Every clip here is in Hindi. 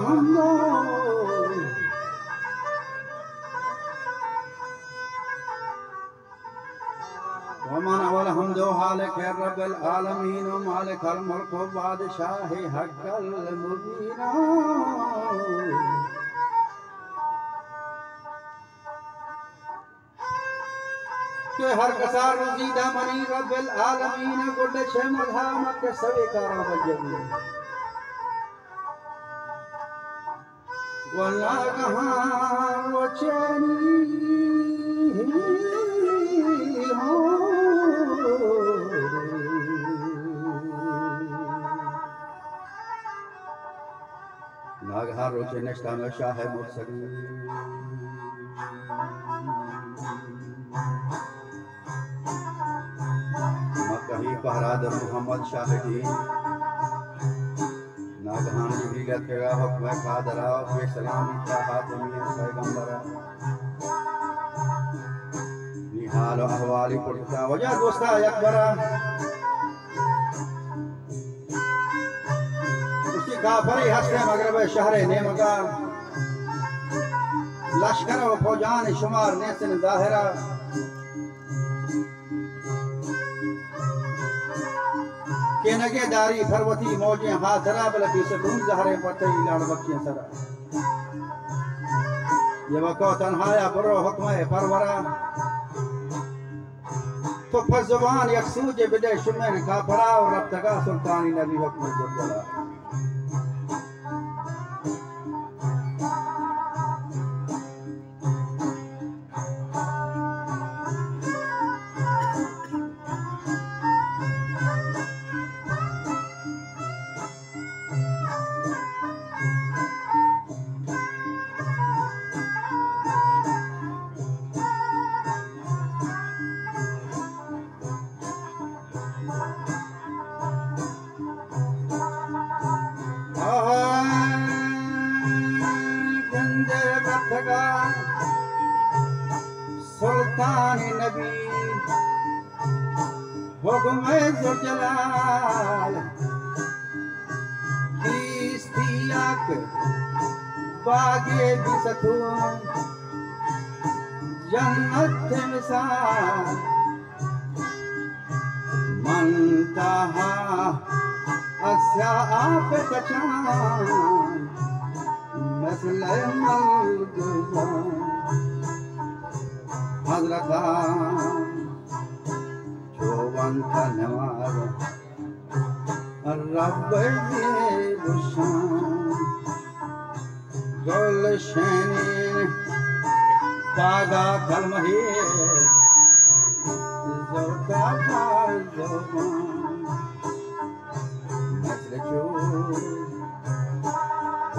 हमदो वमन अवल हमदो हालिक रब्बिल आलमीन मालिक अल मुल्क बादशाह हक़ल मुबीन के हर कसार रज़ीदा मनी रब्बिल आलमीन गुड छे मधाम के सवे कारा बजवी वला कहां वो चैनी हो नागहार रोचे नेस्तान शाह मुर्सली मक्कही पहरादर मोहम्मद शाहिदीन नागहान जिब्रील के हुक्म खादरा वे सलाम का हातमी पैगंबरा निहाल अहवाली पुरता वजह दोस्ता अकबरा उसकी काफरी हस्ते मगरब शहर नेमका लश्कर व फौजान शुमार नेसन जाहिरा के नगे दारी फरवती मौजे हाथरा बलबी सतून जहरे पते लाड़ बख्शियां सरा ये वको तन्हाया बरो हुक्म परवरा तो फज़बान यकसूज बिदे शुमन काफरा और रब तका सुल्तानी नबी हुक्म जला सुल्तान नबी हुक्म ज़ुलजलाल इस्तियाक बागे बिसतून जन्नत मिसाल मनतहा अस्याफ कचान मसले मलगुज़ान हज़रता चौबंद नवाज़ रब दे गुशान गुलशन बागा कलमहे ज़ौक़ा ज़ुबान नस्ल चो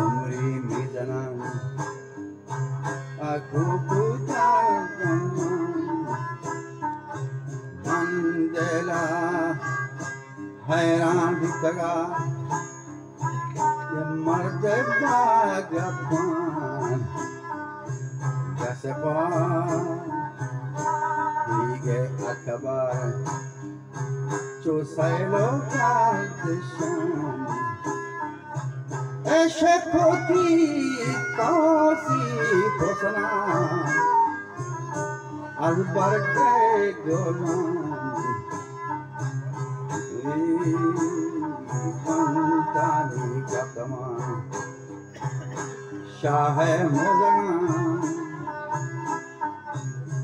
उम्री मीज़ान आखो मंदला हैरान बितगा ये मर्द बागबान जैसे पागे अखबार जो सैलो का दिशान ऐशे खोती कासी फसना अजबर के गोलाम तानी का तमाम शाह मोज़गान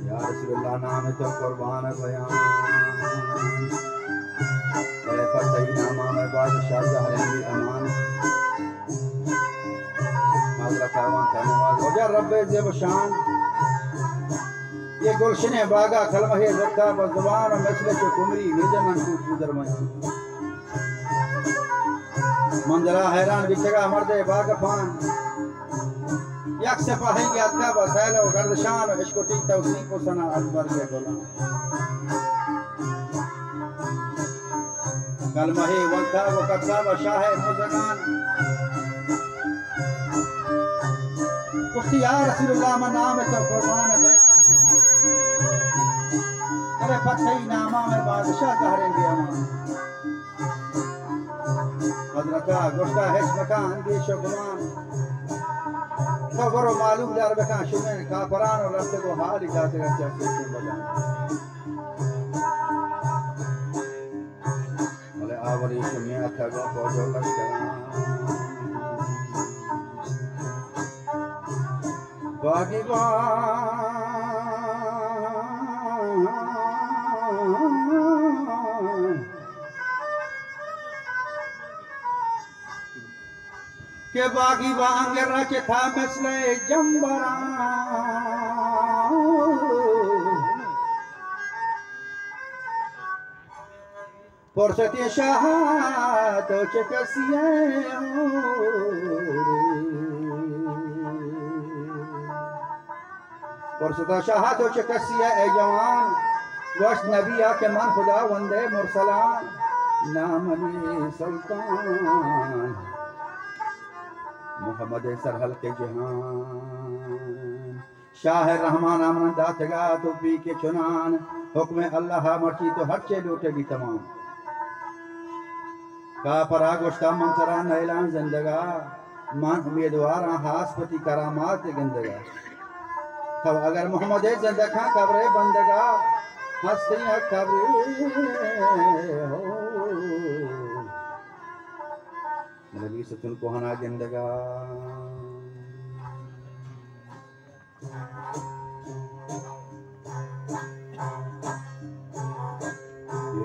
या रसूलुल्लाह नाम तो कुर्बान बयान तेरे पर सही नामा में बादशाह ज़हरी अमान माज़रा कारवां का नवाज हो जा रब्बे ज़ेबशान ये गुलशन बागा खलमहे ज़क्का बज़बान मसले के कुमरी निजमन को गुजर में मंजरा हैरान बिचगा मर्दे बागफान यक से पढ़ेंगे अत्ता बसैलो गर्दशान इश्कोटी तौसी को सना अकबर के गोलाम कलमहे वंथा वो कत्ता व शाह मोज़गान कुछ या रसूलुल्लाह में नाम तो कुर्बान बयान अरे फतही नामा में बादशाह करेंगे अमान हजरता गोश्ता हेच मकान अंदेश व गुमान खबर व मालूम दार बका शुमे काफरान और रस्ते को हाल जाते रहते हैं बजान बोले आवरी शुमे अच्छा गो पौजो लश्करान बागीबान के बागी बांगरा के था मसले जंबरा पुरसती शाह तो चकसिया पुरसता शाह तो चकसिया ए जवान वश नबी आके मन खुदा वंदे मुरसला नाम अली सुल्तान मोहम्मद सरहल के जहान शाह रहमान आमन दातगा तो पी के चुनान हुक्म अल्लाह मर्ची तो हर चे लूटेगी तमाम का परा गोश्ता मंतरा नैलान जिंदगा मान उम्मीदवार हासपति करामात गंदगा तब अगर मोहम्मद जिंदगा कब्रे बंदगा हस्तियां कब्रे हो नबी से तुम कोहना जिंदगा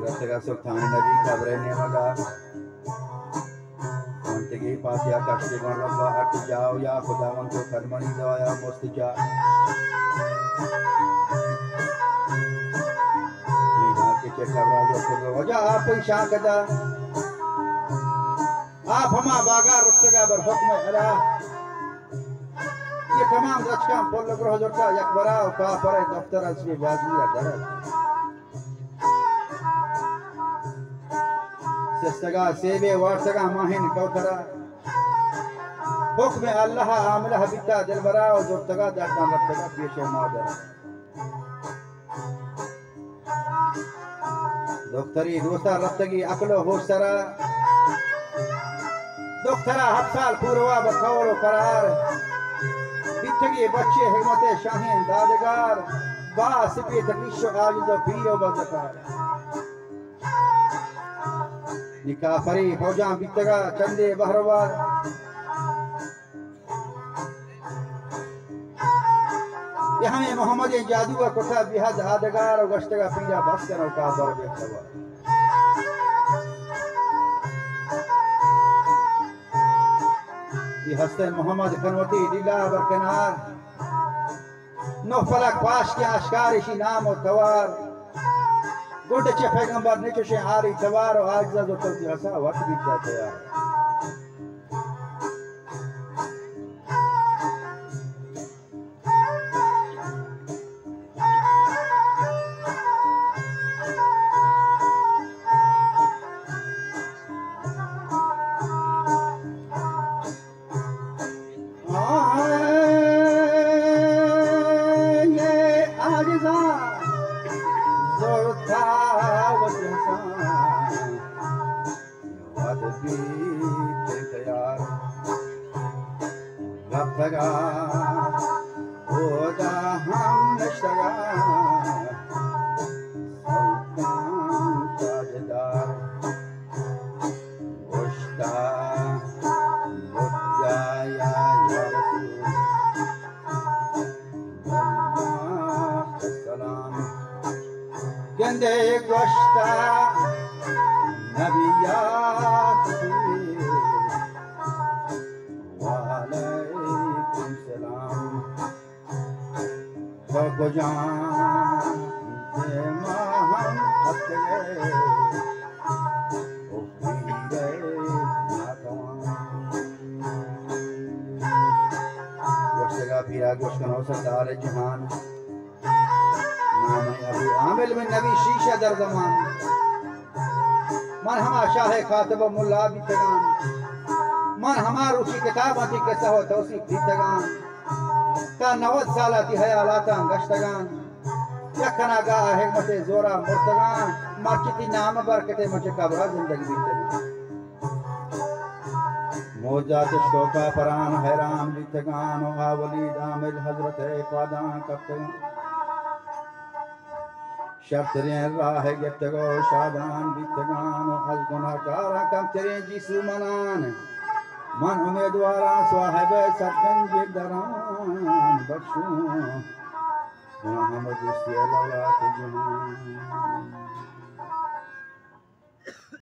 रतगा सुल्तान नबी कब्र ने मगा मंतगे पास या कष्ट को रब्बा हट जाओ या खुदावन को फरमानी दवाया मुस्तजा निगाह के चकरा जो वजह आप शाकदा आप हमा बागा रुकगा बर हुक्म अला ये तमाम रचका बोल ग्रह जोटा यकबरा और का पर दफ्तर असली बाजी दर सस्तगा सेवे वार्तगा माहिन कौतरा हुक्म अल्लाह आमला बिता दिलबरा और जोतगा दाता रखगा पेश मादर डॉक्टरी दोस्ता रखगी अकलो होशरा डॉक्टरा हर साल पूर्वा बखौर करार बिथगी बच्चे हिम्मत शाहीन दादगार बा सिपी तकिश आज जो पीरो बदकार निका फरी फौजा बितगा चंदे बहरवार यहाँ में मोहम्मद जादू का कोठा बिहद आदगार और गश्तगा पीरा बस करो का दर बेखबर हस्ते मोहम्मद कनवती दिला बरकनार नो फलक पाश के आशकार नाम और तवार गुड चे पैगंबर ने चुशे आरी तवार और आज जो चलती हसा वक्त बीत जाते यार सरदार जहान नाम अबू आमिल में नबी शीशा दर जमान मन हमा शाह खातब मुल्ला बितगान मन हमा रुचि किताबती के सहो तौसीफ बितगान ता 90 साल ती हयालाता गश्तगान यखना गा हिकमत जोरा मुर्तगान मर्चिती नाम बरकते मुझे कब्रा जिंदगी बितगान मोजात शोका परान हैरान बितगान आवलीद आमिल हजरत पादान कप्तगान शर्तरे राह गिफ्तगो शादान बितगान अज गुनाहगारा कम तेरे जिसु मनान मन उम्मीदवारा स्वाहिब सतगंज दरान बख्शू गुनाह मजूसी लौला तुझ